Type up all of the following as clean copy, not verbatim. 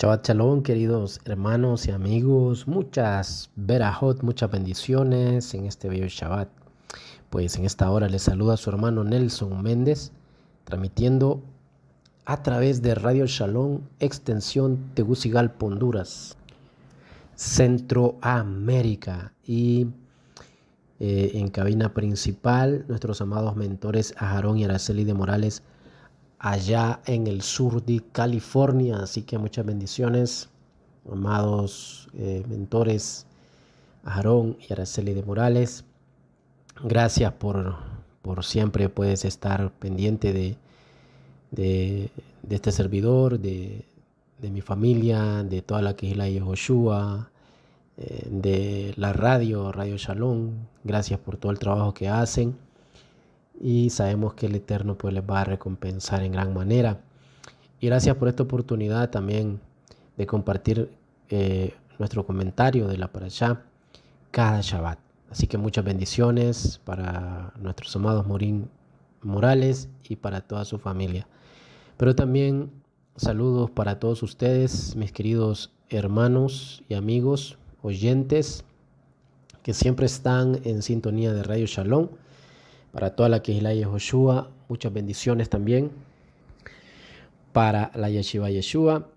Shabbat Shalom, queridos hermanos y amigos. Muchas verajot, muchas bendiciones en este bello Shabbat. Pues en esta hora les saluda a su hermano Nelson Méndez, transmitiendo a través de Radio Shalom, extensión Tegucigalpa, Honduras, Centroamérica. Y en cabina principal, nuestros amados mentores Aarón y Araceli de Morales, allá en el sur de California. Así que muchas bendiciones, amados mentores Aarón y Araceli de Morales. Gracias por siempre puedes estar pendiente de este servidor, de mi familia, de toda la Quejila de Yehoshua, de la Radio Shalom. Gracias por todo el trabajo que hacen. Y sabemos que el Eterno pues les va a recompensar en gran manera. Y gracias por esta oportunidad también de compartir nuestro comentario de la Parashá cada Shabbat. Así que muchas bendiciones para nuestros amados Morín Morales y para toda su familia. Pero también saludos para todos ustedes, mis queridos hermanos y amigos, oyentes, que siempre están en sintonía de Radio Shalom. Para toda la Quejilá Yehoshua, muchas bendiciones también. Para la Yeshiva Yeshua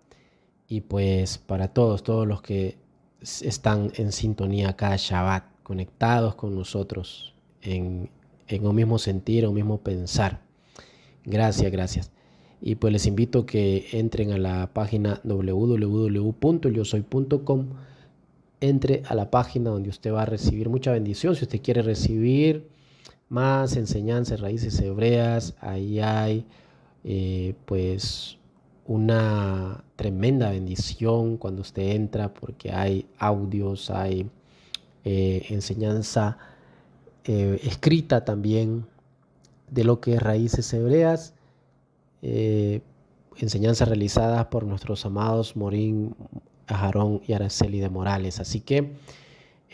y pues para todos los que están en sintonía cada Shabbat, conectados con nosotros en un mismo sentir, un mismo pensar. Gracias. Y pues les invito a que entren a la página www.elyosoy.com. Entre a la página donde usted va a recibir mucha bendición. Si usted quiere recibir más enseñanzas, raíces hebreas, ahí hay pues una tremenda bendición cuando usted entra, porque hay audios, hay enseñanza escrita también de lo que es raíces hebreas, enseñanzas realizadas por nuestros amados Morín, Aarón y Araceli de Morales. Así que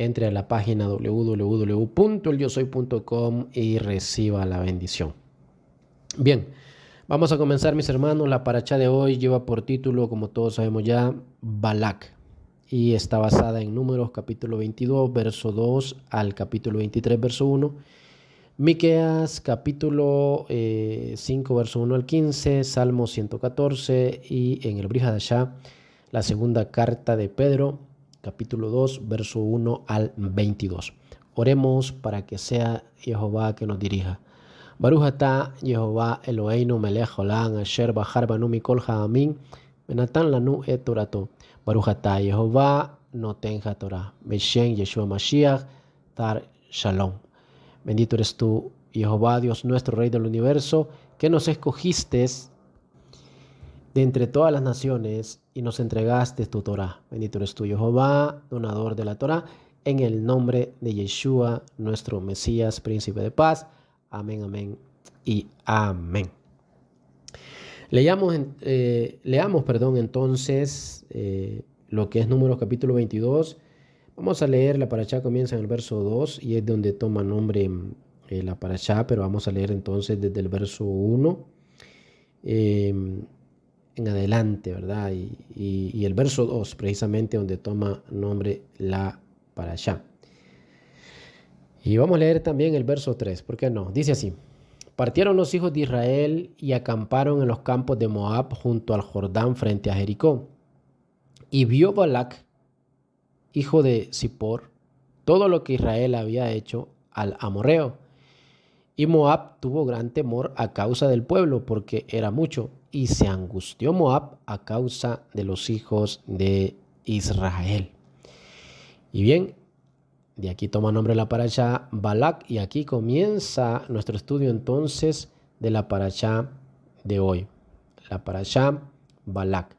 entre a la página www.elyosoy.com y reciba la bendición. Bien, vamos a comenzar, mis hermanos. La parashá de hoy lleva por título, como todos sabemos ya, Balak. Y está basada en Números capítulo 22, verso 2 al capítulo 23, verso 1. Miqueas capítulo 5, verso 1 al 15. Salmo 114. Y en el Brit Hadashah, la segunda carta de Pedro, capítulo 2, verso 1 al 22. Oremos para que sea Jehová que nos dirija. Baruch atah Jehová Eloheinu melech haolam asher bahar banu mikol ha'amim venatan lanu et torato. Baruch atah Jehová noten haTorah beshem Yeshua Mashiach tar shalom. Bendito eres tú, Jehová, Dios nuestro, Rey del universo, que nos escogiste de entre todas las naciones y nos entregaste tu Torah. Bendito eres tú, Jehová, donador de la Torah, en el nombre de Yeshua, nuestro Mesías, príncipe de paz. Amén, amén y amén. Leamos entonces lo que es Números capítulo 22. Vamos a leer, la parashá comienza en el verso 2 y es donde toma nombre la parashá, pero vamos a leer entonces desde el verso 1 en adelante, ¿verdad? Y el verso 2 precisamente donde toma nombre la parashá. Y vamos a leer también el verso 3, ¿por qué no? Dice así: partieron los hijos de Israel y acamparon en los campos de Moab junto al Jordán frente a Jericó. Y vio Balac, hijo de Zippor, todo lo que Israel había hecho al amorreo. Y Moab tuvo gran temor a causa del pueblo, porque era mucho, y se angustió Moab a causa de los hijos de Israel. Y bien, de aquí toma nombre la parashá Balak, y aquí comienza nuestro estudio entonces de la parashá de hoy, la parashá Balak.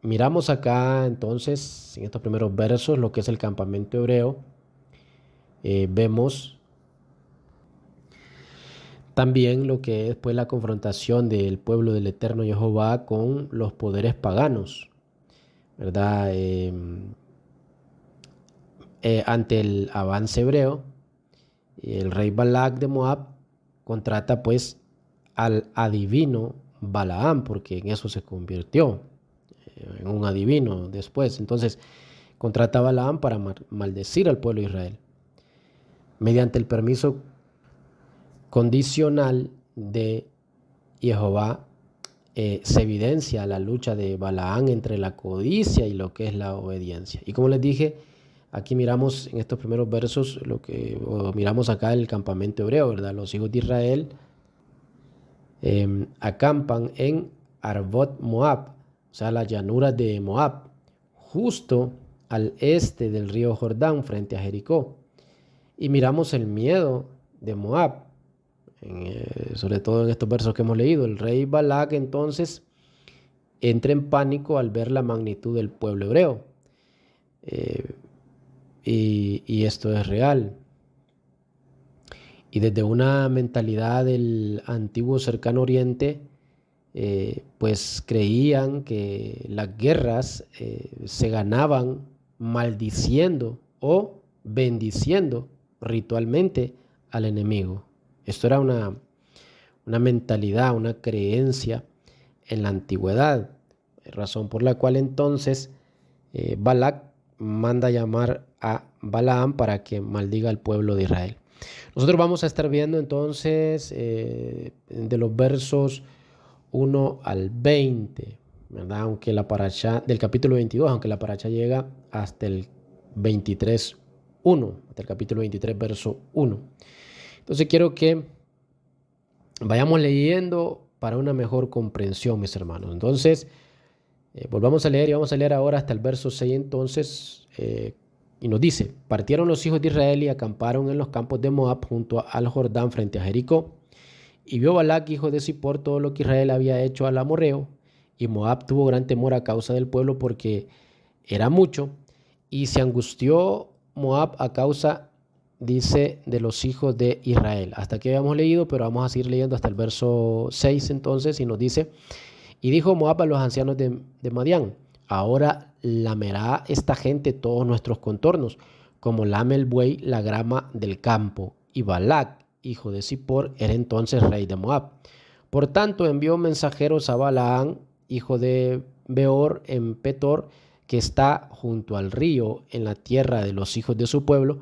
Miramos acá entonces en estos primeros versos lo que es el campamento hebreo. Vemos también lo que es pues la confrontación del pueblo del Eterno Jehová con los poderes paganos, ¿verdad? Ante el avance hebreo, el rey Balak de Moab contrata pues al adivino Balaam, porque en eso se convirtió. en un adivino después. Entonces contrata a Balaam para maldecir al pueblo de Israel. Mediante el permiso condicional de Jehová, se evidencia la lucha de Balaam entre la codicia y lo que es la obediencia. Y como les dije, aquí miramos en estos primeros versos miramos acá el campamento hebreo, ¿verdad? Los hijos de Israel acampan en Arbot Moab, o sea, las llanuras de Moab, justo al este del río Jordán, frente a Jericó. Y miramos el miedo de Moab, sobre todo en estos versos que hemos leído. El rey Balac entonces entra en pánico al ver la magnitud del pueblo hebreo. Y esto es real. Y desde una mentalidad del antiguo cercano oriente, pues creían que las guerras se ganaban maldiciendo o bendiciendo ritualmente al enemigo. Esto era una mentalidad, una creencia en la antigüedad, razón por la cual entonces Balac manda llamar a Balaam para que maldiga al pueblo de Israel. Nosotros vamos a estar viendo entonces de los versos 1 al 20, ¿verdad? Aunque la parashá del capítulo 22, aunque la parashá llega hasta el 23:1, hasta el capítulo 23, verso 1. Entonces quiero que vayamos leyendo para una mejor comprensión, mis hermanos. Entonces, volvamos a leer y vamos a leer ahora hasta el verso 6 entonces, y nos dice: partieron los hijos de Israel y acamparon en los campos de Moab junto al Jordán frente a Jericó. Y vio Balac, hijo de Zippor, todo lo que Israel había hecho al amorreo, y Moab tuvo gran temor a causa del pueblo porque era mucho, y se angustió Moab a causa, dice, de los hijos de Israel. Hasta aquí habíamos leído, pero vamos a seguir leyendo hasta el verso 6 entonces, y nos dice: y dijo Moab a los ancianos de Madián: ahora lamerá esta gente todos nuestros contornos, como lame el buey la grama del campo. Y Balac, hijo de Zippor, era entonces rey de Moab. Por tanto envió mensajeros a Balaam, hijo de Beor, en Petor, que está junto al río, en la tierra de los hijos de su pueblo,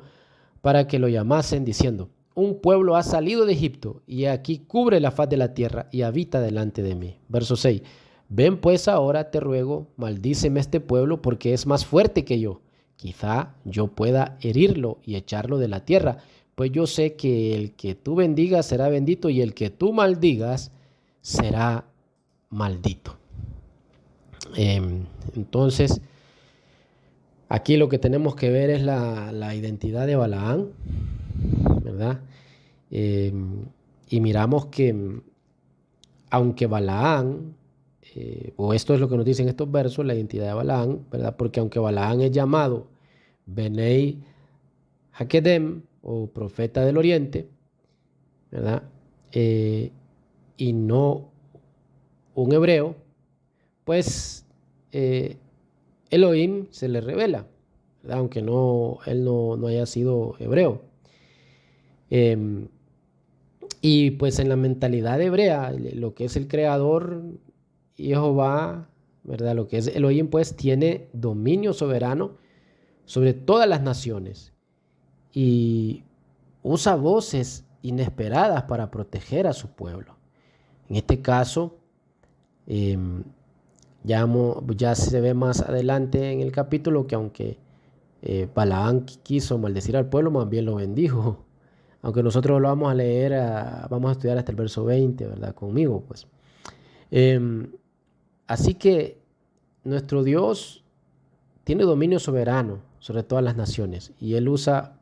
para que lo llamasen, diciendo: un pueblo ha salido de Egipto, y aquí cubre la faz de la tierra, y habita delante de mí. Verso 6. Ven pues ahora, te ruego, maldíceme este pueblo, porque es más fuerte que yo. Quizá yo pueda herirlo y echarlo de la tierra, pues yo sé que el que tú bendigas será bendito, y el que tú maldigas será maldito. Entonces, aquí lo que tenemos que ver es la identidad de Balaam, ¿verdad? Y miramos que aunque Balaam, o esto es lo que nos dicen estos versos, la identidad de Balaam, ¿verdad? Porque aunque Balaam es llamado Benei Hakedem, o profeta del oriente, ¿verdad? Y no un hebreo, pues Elohim se le revela, ¿verdad? Aunque él no haya sido hebreo. Y pues en la mentalidad hebrea, lo que es el creador, Jehová, ¿verdad? Lo que es Elohim, pues tiene dominio soberano sobre todas las naciones y usa voces inesperadas para proteger a su pueblo. En este caso, ya se ve más adelante en el capítulo que aunque Balaam quiso maldecir al pueblo, más bien lo bendijo. Aunque nosotros lo vamos a leer, vamos a estudiar hasta el verso 20, ¿verdad? Conmigo, pues. Así que nuestro Dios tiene dominio soberano sobre todas las naciones, y Él usa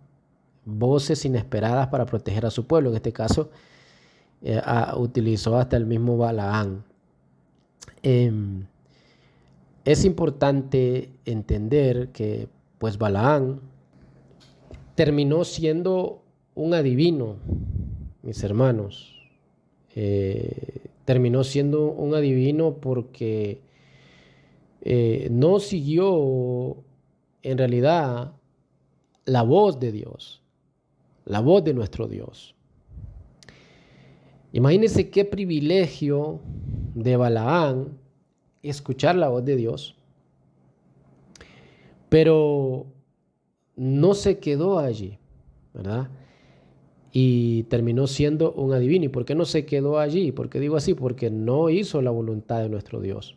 voces inesperadas para proteger a su pueblo. En este caso, utilizó hasta el mismo Balaam. Es importante entender que pues Balaam terminó siendo un adivino, mis hermanos. Terminó siendo un adivino porque no siguió en realidad la voz de Dios, la voz de nuestro Dios. Imagínense qué privilegio de Balaam escuchar la voz de Dios, Pero no se quedó allí, ¿verdad? Y terminó siendo un adivino. ¿Y por qué no se quedó allí? ¿Por qué digo así? Porque no hizo la voluntad de nuestro Dios.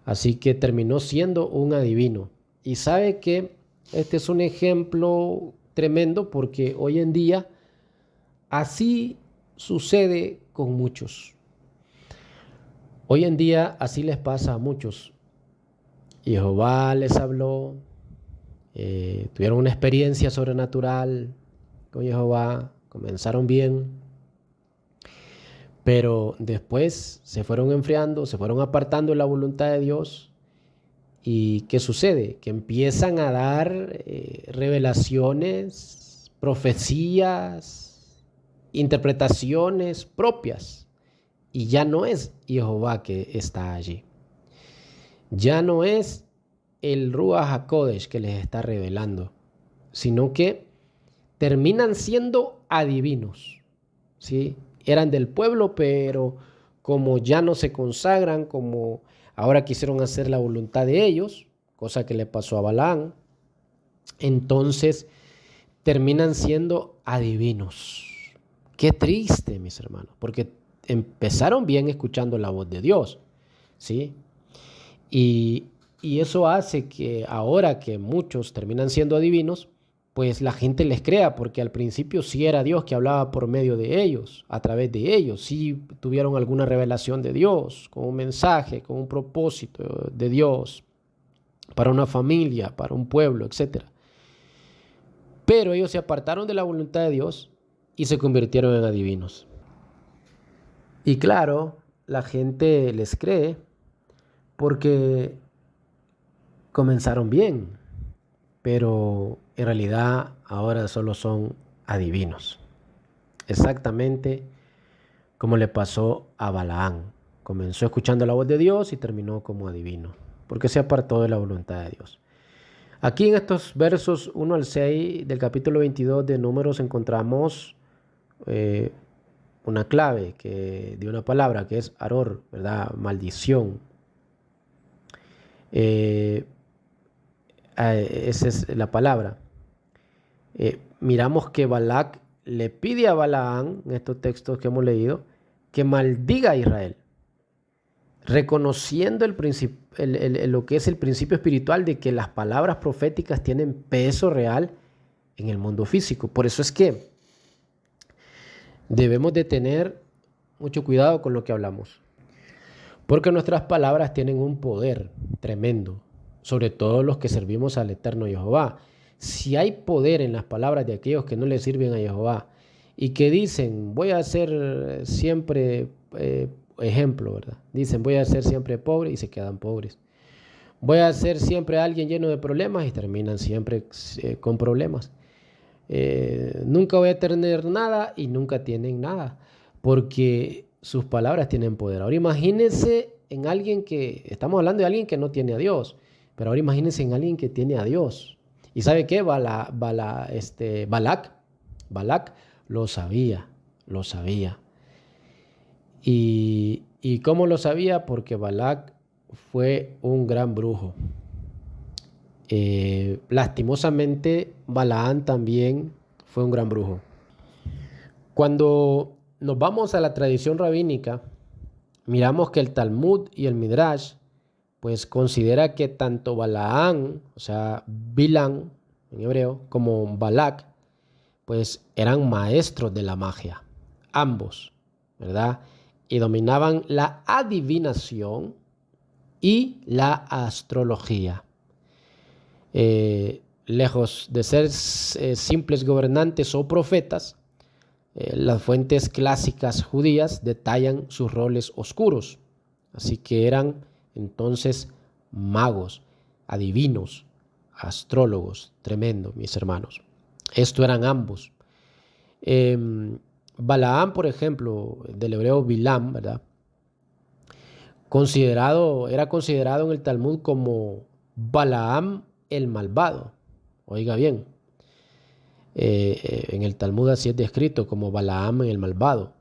Así que terminó siendo un adivino. Y sabe que este es un ejemplo tremendo porque hoy en día así sucede con muchos. Hoy en día así les pasa a muchos. Jehová les habló, tuvieron una experiencia sobrenatural con Jehová, comenzaron bien, pero después se fueron enfriando, se fueron apartando de la voluntad de Dios. ¿Y qué sucede? Que empiezan a dar revelaciones, profecías, interpretaciones propias. Y ya no es Jehová que está allí. Ya no es el Ruach HaKodesh que les está revelando, sino que terminan siendo adivinos, ¿sí? Eran del pueblo, pero como ya no se consagran, como ahora quisieron hacer la voluntad de ellos, cosa que le pasó a Balaam, entonces terminan siendo adivinos. Qué triste, mis hermanos, porque empezaron bien escuchando la voz de Dios, ¿sí? Y, y eso hace que ahora que muchos terminan siendo adivinos, pues la gente les crea, porque al principio sí era Dios que hablaba por medio de ellos, a través de ellos, sí tuvieron alguna revelación de Dios, con un mensaje, con un propósito de Dios, para una familia, para un pueblo, etc. Pero ellos se apartaron de la voluntad de Dios y se convirtieron en adivinos. Y claro, la gente les cree porque comenzaron bien, pero en realidad ahora solo son adivinos. Exactamente como le pasó a Balaam. Comenzó escuchando la voz de Dios y terminó como adivino, porque se apartó de la voluntad de Dios. Aquí en estos versos 1 al 6 del capítulo 22 de Números encontramos eh, una clave de una palabra que es aror, ¿verdad? Maldición. Esa es la palabra. Miramos que Balac le pide a Balaam, en estos textos que hemos leído, que maldiga a Israel, reconociendo lo que es el principio espiritual de que las palabras proféticas tienen peso real en el mundo físico. Por eso es que debemos de tener mucho cuidado con lo que hablamos, porque nuestras palabras tienen un poder tremendo, sobre todo los que servimos al eterno Jehová. Si hay poder en las palabras de aquellos que no le sirven a Jehová y que dicen, voy a ser siempre, ejemplo, ¿verdad? Dicen, voy a ser siempre pobre y se quedan pobres. Voy a ser siempre alguien lleno de problemas y terminan siempre con problemas. Nunca voy a tener nada y nunca tienen nada, porque sus palabras tienen poder. Ahora imagínense en alguien estamos hablando de alguien que no tiene a Dios, pero ahora imagínense en alguien que tiene a Dios. ¿Y sabe qué? Balac lo sabía, lo sabía. ¿Y cómo lo sabía? Porque Balac fue un gran brujo. Lastimosamente, Balaam también fue un gran brujo. Cuando nos vamos a la tradición rabínica, miramos que el Talmud y el Midrash pues considera que tanto Balaam, o sea, Bilam en hebreo, como Balac, pues eran maestros de la magia, ambos, ¿verdad? Y dominaban la adivinación y la astrología. Lejos de ser simples gobernantes o profetas, las fuentes clásicas judías detallan sus roles oscuros. Así que eran entonces magos, adivinos, astrólogos. Tremendo, mis hermanos. Esto eran ambos. Balaam, por ejemplo, del hebreo Bilam, ¿verdad? Era considerado en el Talmud como Balaam el malvado. Oiga bien, en el Talmud así es descrito como Balaam el malvado.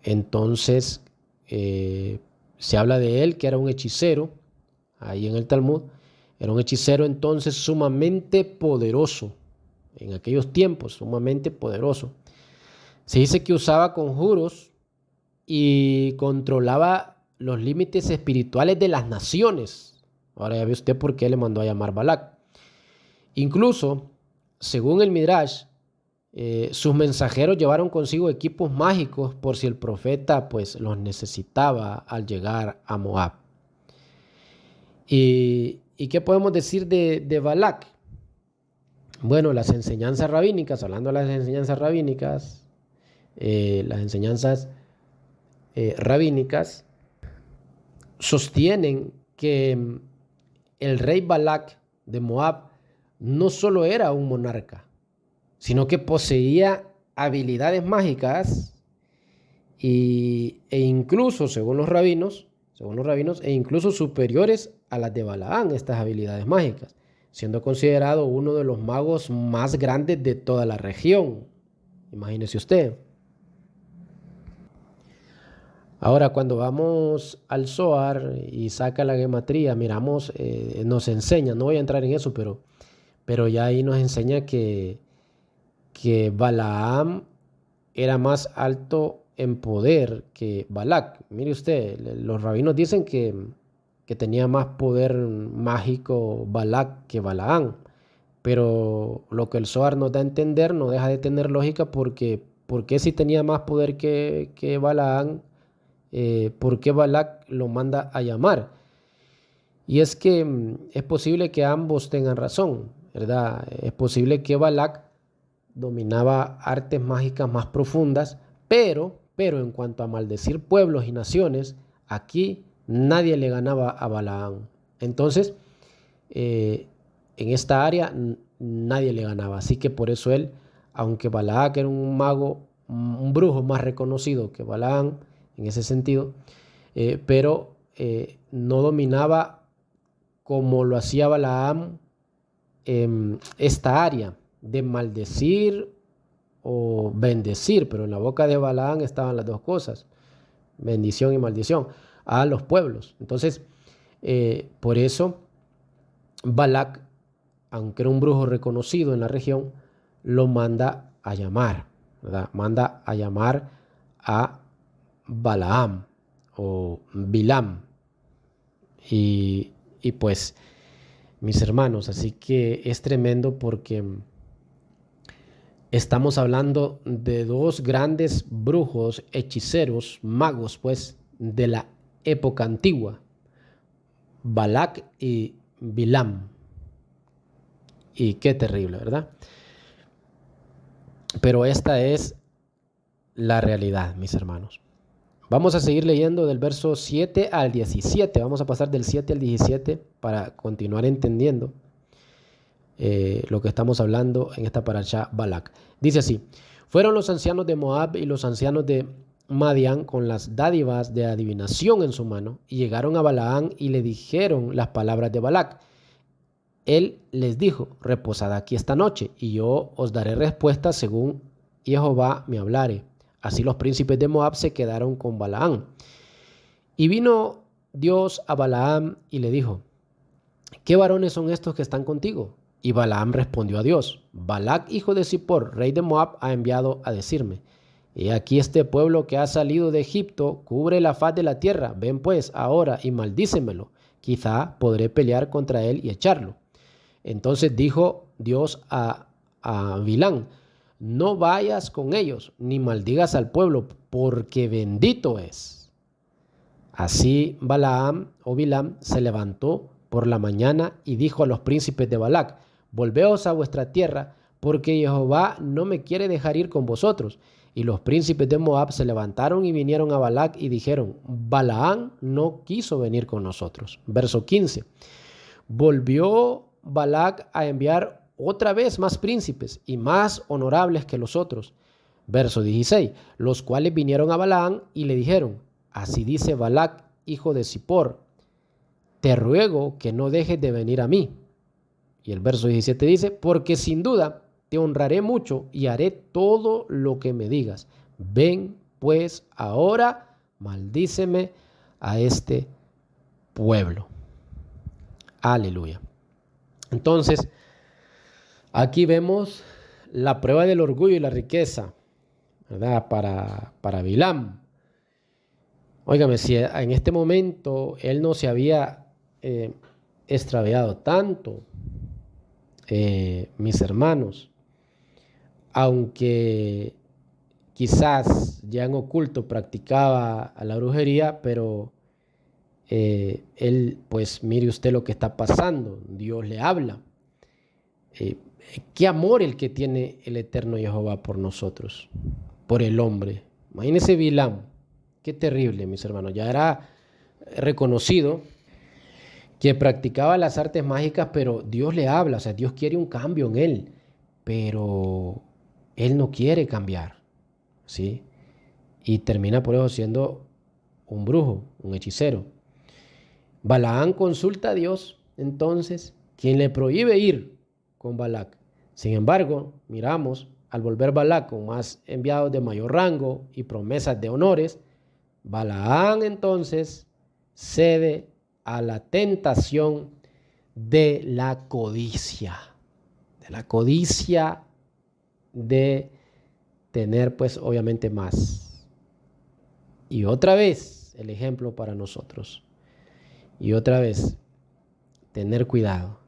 Entonces se habla de él que era un hechicero, ahí en el Talmud. Era un hechicero entonces sumamente poderoso. En aquellos tiempos, sumamente poderoso. Se dice que usaba conjuros y controlaba los límites espirituales de las naciones. Ahora ya ve usted por qué le mandó a llamar Balac. Incluso, según el Midrash, sus mensajeros llevaron consigo equipos mágicos por si el profeta pues los necesitaba al llegar a Moab. ¿Y qué podemos decir de Balac? Bueno, las enseñanzas rabínicas, hablando de las enseñanzas rabínicas, sostienen que el rey Balac de Moab no solo era un monarca, sino que poseía habilidades mágicas e incluso, según los rabinos, e incluso superiores a las de Balaán, estas habilidades mágicas, siendo considerado uno de los magos más grandes de toda la región. Imagínese usted. Ahora, cuando vamos al Zohar y saca la gematría, miramos, nos enseña, no voy a entrar en eso, pero ya ahí nos enseña que Balaam era más alto en poder que Balac. Mire usted, los rabinos dicen que tenía más poder mágico Balac que Balaam, pero lo que el Zohar nos da a entender no deja de tener lógica porque si tenía más poder que Balaam, ¿por qué Balac lo manda a llamar? Y es que es posible que ambos tengan razón, ¿verdad? Es posible que Balac dominaba artes mágicas más profundas, pero en cuanto a maldecir pueblos y naciones, aquí nadie le ganaba a Balaam. Entonces, en esta área nadie le ganaba. Así que por eso él, aunque Balac era un mago, un brujo más reconocido que Balaam en ese sentido, pero no dominaba como lo hacía Balaam esta área de maldecir o bendecir, pero en la boca de Balaam estaban las dos cosas, bendición y maldición, a los pueblos. Entonces, por eso Balac, aunque era un brujo reconocido en la región, lo manda a llamar, ¿verdad? Manda a llamar a Balaam o Bilam. Y pues, mis hermanos, así que es tremendo porque estamos hablando de dos grandes brujos, hechiceros, magos, pues, de la época antigua, Balac y Bilam. Y qué terrible, ¿verdad? Pero esta es la realidad, mis hermanos. Vamos a seguir leyendo del verso 7 al 17. Vamos a pasar del 7 al 17 para continuar entendiendo lo que estamos hablando en esta parashá Balac. Dice así: fueron los ancianos de Moab y los ancianos de Madián con las dádivas de adivinación en su mano y llegaron a Balaam y le dijeron las palabras de Balac. Él les dijo: reposad aquí esta noche y yo os daré respuesta según Jehová me hablare. Así los príncipes de Moab se quedaron con Balaam. Y vino Dios a Balaam y le dijo: ¿qué varones son estos que están contigo? Y Balaam respondió a Dios: Balac, hijo de Zippor, rey de Moab, ha enviado a decirme: he aquí este pueblo que ha salido de Egipto cubre la faz de la tierra. Ven pues ahora y maldícemelo. Quizá podré pelear contra él y echarlo. Entonces dijo Dios a Bilam: no vayas con ellos, ni maldigas al pueblo, porque bendito es. Así Balaam o Bilam se levantó por la mañana y dijo a los príncipes de Balac: volveos a vuestra tierra, porque Jehová no me quiere dejar ir con vosotros. Y los príncipes de Moab se levantaron y vinieron a Balac y dijeron: Balaam no quiso venir con nosotros. Verso 15. Volvió Balac a enviar otra vez más príncipes y más honorables que los otros. Verso 16. Los cuales vinieron a Balaam y le dijeron: así dice Balac, hijo de Zippor, te ruego que no dejes de venir a mí. Y el verso 17 dice: porque sin duda te honraré mucho y haré todo lo que me digas. Ven pues ahora, maldíceme a este pueblo. Aleluya. Entonces, aquí vemos la prueba del orgullo y la riqueza, ¿verdad? Para Bilam. Óigame, si en este momento él no se había extraviado tanto, mis hermanos, aunque quizás ya en oculto practicaba la brujería, pero él, pues mire usted lo que está pasando, Dios le habla. Qué amor el que tiene el eterno Jehová por nosotros, por el hombre. Imagínese Bilam, qué terrible, mis hermanos. Ya era reconocido que practicaba las artes mágicas, pero Dios le habla, o sea, Dios quiere un cambio en él, pero él no quiere cambiar, ¿sí? Y termina por eso siendo un brujo, un hechicero. Balaán consulta a Dios, entonces, quien le prohíbe ir con Balac. Sin embargo, miramos, al volver Balac con más enviados de mayor rango y promesas de honores, Balaán entonces cede a la tentación de la codicia, de tener pues obviamente más. Y otra vez el ejemplo para nosotros. Y otra vez, tener cuidado.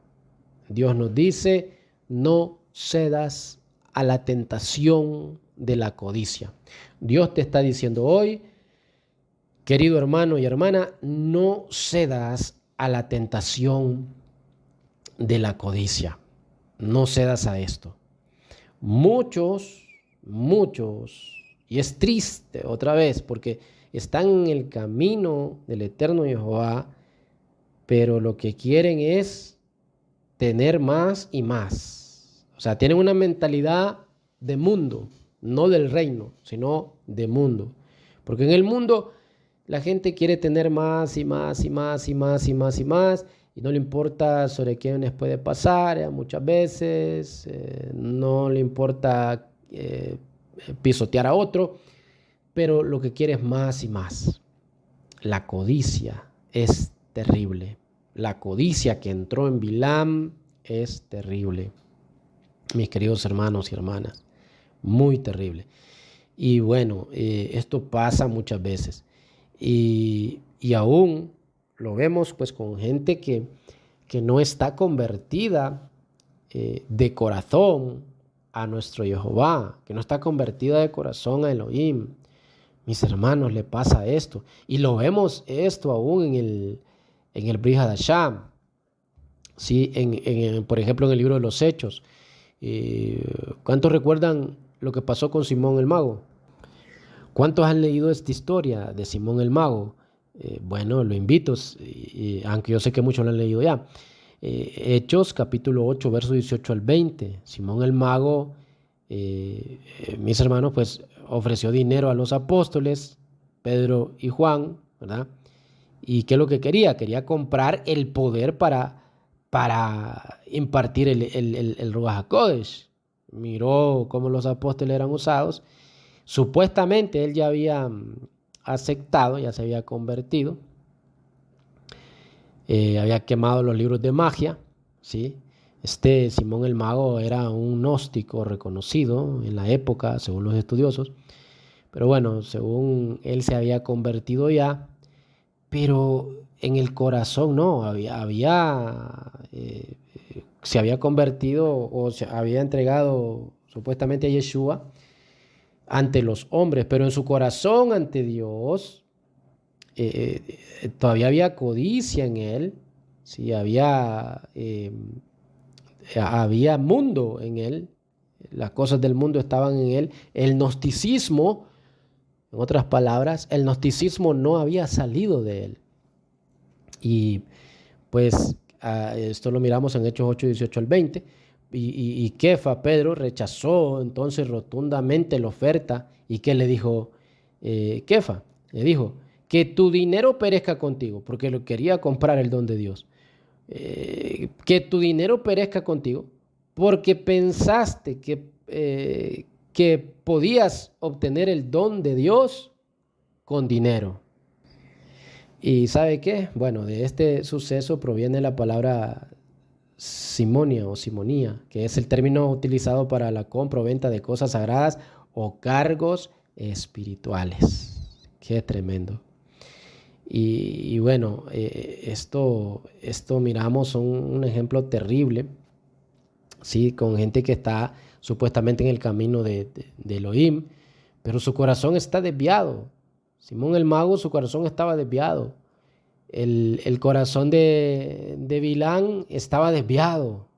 Dios nos dice, no cedas a la tentación de la codicia. Dios te está diciendo hoy, querido hermano y hermana, no cedas a la tentación de la codicia. No cedas a esto. Muchos, y es triste otra vez, porque están en el camino del eterno Jehová, pero lo que quieren es tener más y más. O sea, tienen una mentalidad de mundo, no del reino, sino de mundo. Porque en el mundo la gente quiere tener más y más y más y más y más y más, y no le importa sobre qué les puede pasar muchas veces, no le importa pisotear a otro, pero lo que quiere es más y más. La codicia es terrible. La codicia que entró en Bilam es terrible, mis queridos hermanos y hermanas, muy terrible. Y bueno, esto pasa muchas veces. Y aún lo vemos pues con gente que no está convertida de corazón a nuestro Jehová, que no está convertida de corazón a Elohim. Mis hermanos, le pasa esto. Y lo vemos esto aún en el Brit Hadashah, ¿sí? Por ejemplo, en el libro de los Hechos. ¿Cuántos recuerdan lo que pasó con Simón el Mago? ¿Cuántos han leído esta historia de Simón el Mago? Bueno, lo invito, aunque yo sé que muchos lo han leído ya. Hechos capítulo 8, versos 18 al 20. Simón el Mago, mis hermanos, pues ofreció dinero a los apóstoles, Pedro y Juan, ¿verdad? ¿Y qué es lo que quería? Quería comprar el poder para impartir el Ruach HaKodesh. Miró cómo los apóstoles eran usados. Supuestamente él ya había aceptado, ya se había convertido, había quemado los libros de magia, ¿sí? Este Simón el Mago era un gnóstico reconocido en la época, según los estudiosos, pero bueno, según él se había convertido ya, pero en el corazón no, se había convertido o se había entregado supuestamente a Yeshua ante los hombres, pero en su corazón ante Dios todavía había codicia en él, ¿sí? Había mundo en él, las cosas del mundo estaban en él, el gnosticismo, en otras palabras, el gnosticismo no había salido de él. Y pues esto lo miramos en Hechos 8, 18 al 20. Y Kefa, Pedro, rechazó entonces rotundamente la oferta. ¿Y qué le dijo Kefa? Le dijo, que tu dinero perezca contigo, porque lo quería comprar el don de Dios. Que tu dinero perezca contigo, porque pensaste que podías obtener el don de Dios con dinero. ¿Y sabe qué? Bueno, de este suceso proviene la palabra simonia o simonía, que es el término utilizado para la compra o venta de cosas sagradas o cargos espirituales. Qué tremendo. Y bueno, esto miramos son un ejemplo terrible, ¿sí? Con gente que está supuestamente en el camino de Elohim, pero su corazón está desviado. Simón el mago, su corazón estaba desviado. El corazón de Bilán estaba desviado.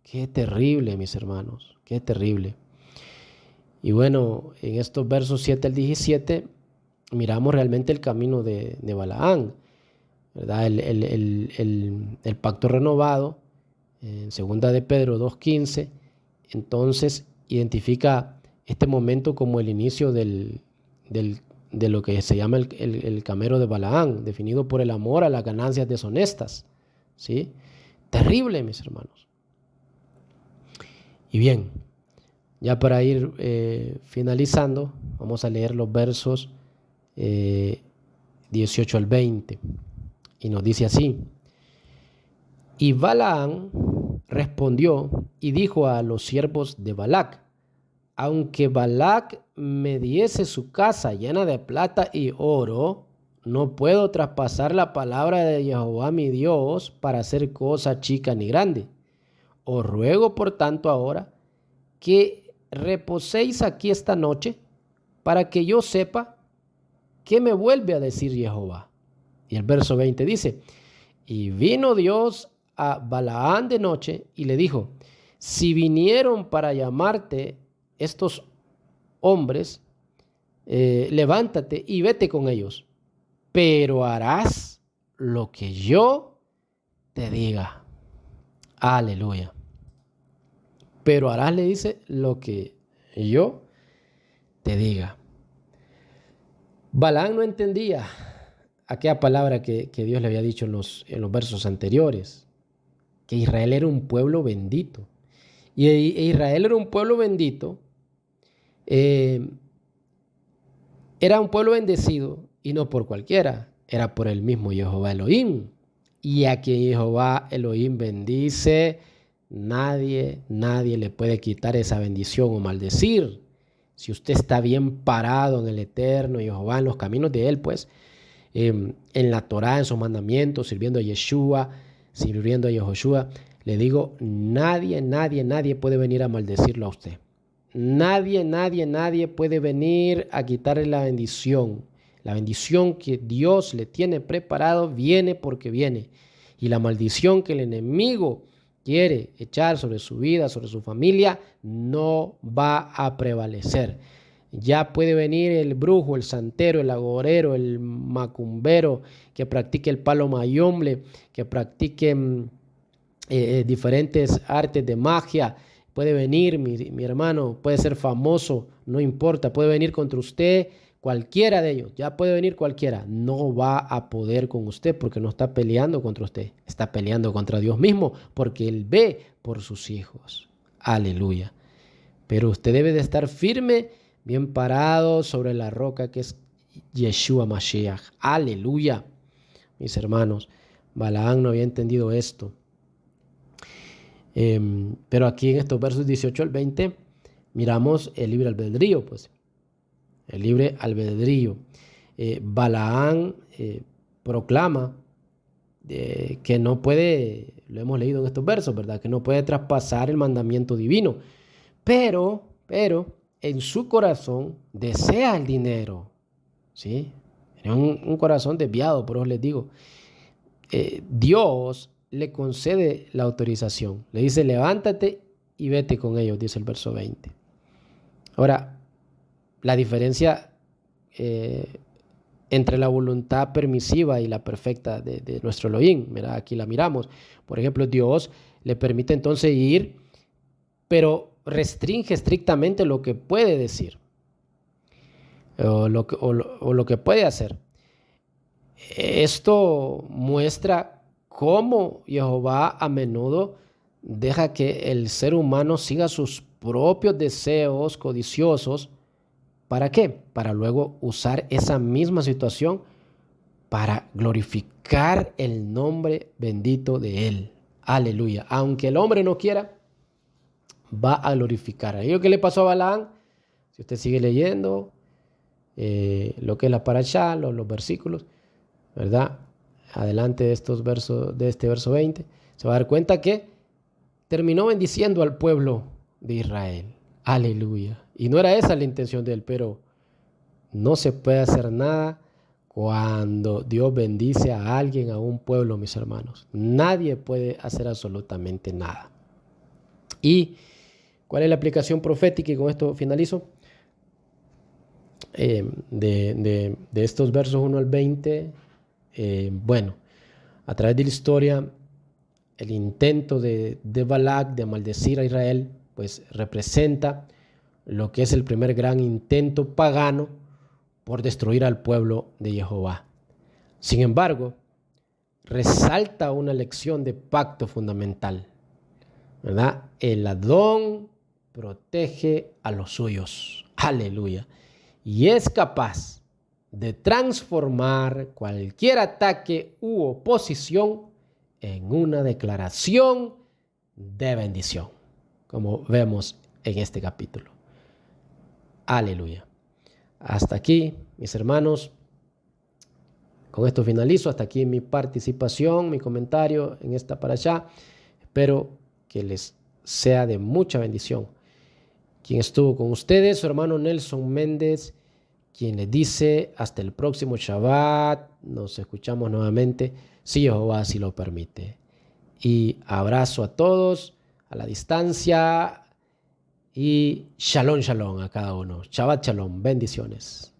Qué terrible, mis hermanos, qué terrible. Y bueno, en estos versos 7 al 17 miramos realmente el camino de Balaán, ¿verdad? El pacto renovado, en 2 de Pedro 2:15, entonces identifica este momento como el inicio de lo que se llama el camero de Balaán, definido por el amor a las ganancias deshonestas, ¿sí? Terrible, mis hermanos. Y bien, ya para ir finalizando, vamos a leer los versos 18 al 20. Y nos dice así: y Balaán respondió y dijo a los siervos de Balac: aunque Balac me diese su casa llena de plata y oro, no puedo traspasar la palabra de Jehová mi Dios para hacer cosa chica ni grande. Os ruego por tanto ahora que reposéis aquí esta noche, para que yo sepa qué me vuelve a decir Jehová. Y el verso 20 dice: y vino Dios a Balaán de noche y le dijo: si vinieron para llamarte estos hombres, levántate y vete con ellos, pero harás lo que yo te diga. Aleluya. Pero harás, le dice, lo que yo te diga. Balaán no entendía aquella palabra que Dios le había dicho en los versos anteriores, que Israel era un pueblo bendito. Y Israel era un pueblo bendito, era un pueblo bendecido, y no por cualquiera, era por el mismo Jehová Elohim. Y a quien Jehová Elohim bendice, nadie le puede quitar esa bendición o maldecir. Si usted está bien parado en el eterno Jehová, en los caminos de él, pues en la Torá, en sus mandamientos, sirviendo a Yeshua, sirviendo a Yehoshua, le digo, nadie puede venir a maldecirlo a usted. Nadie puede venir a quitarle la bendición. La bendición que Dios le tiene preparado viene porque viene. Y la maldición que el enemigo quiere echar sobre su vida, sobre su familia, no va a prevalecer. Ya puede venir el brujo, el santero, el agorero, el macumbero, que practique el palo mayomble, que practique diferentes artes de magia. Puede venir, mi hermano, puede ser famoso, no importa, puede venir contra usted, cualquiera de ellos, ya puede venir cualquiera, no va a poder con usted porque no está peleando contra usted, está peleando contra Dios mismo porque Él ve por sus hijos. Aleluya. Pero usted debe de estar firme, bien parado sobre la roca que es Yeshua Mashiach. Aleluya. Mis hermanos, Balaán no había entendido esto. Pero aquí en estos versos 18 al 20 miramos el libre albedrío, pues. El libre albedrío. Balaán proclama que no puede, lo hemos leído en estos versos, ¿verdad? Que no puede traspasar el mandamiento divino. Pero en su corazón desea el dinero, ¿sí? Es un corazón desviado, por eso les digo. Dios le concede la autorización. Le dice, levántate y vete con ellos, dice el verso 20. Ahora, la diferencia entre la voluntad permisiva y la perfecta de nuestro Elohim, mira, aquí la miramos. Por ejemplo, Dios le permite entonces ir, pero restringe estrictamente lo que puede decir o lo que puede hacer. Esto muestra cómo Jehová a menudo deja que el ser humano siga sus propios deseos codiciosos. ¿Para qué? Para luego usar esa misma situación para glorificar el nombre bendito de Él. Aleluya. Aunque el hombre no quiera, va a glorificar. ¿Y lo que le pasó a Balaam? Si usted sigue leyendo lo que es la parashá, los versículos, ¿verdad? Adelante de estos versos, de este verso 20, se va a dar cuenta que terminó bendiciendo al pueblo de Israel. Aleluya. Y no era esa la intención de él, pero no se puede hacer nada cuando Dios bendice a alguien, a un pueblo, mis hermanos. Nadie puede hacer absolutamente nada. ¿Y cuál es la aplicación profética? Y con esto finalizo. De estos versos 1 al 20, bueno, a través de la historia, el intento de Balac de maldecir a Israel, pues representa lo que es el primer gran intento pagano por destruir al pueblo de Jehová. Sin embargo, resalta una lección de pacto fundamental, ¿verdad? El Adón protege a los suyos. Aleluya. Y es capaz de transformar cualquier ataque u oposición en una declaración de bendición, como vemos en este capítulo. Aleluya. Hasta aquí, mis hermanos. Con esto finalizo. Hasta aquí mi participación, mi comentario en esta parashá. Espero que les sea de mucha bendición. Quien estuvo con ustedes, su hermano Nelson Méndez, quien les dice hasta el próximo Shabbat. Nos escuchamos nuevamente, si Jehová así lo permite. Y abrazo a todos a la distancia y shalom, shalom a cada uno. Shabbat, shalom, bendiciones.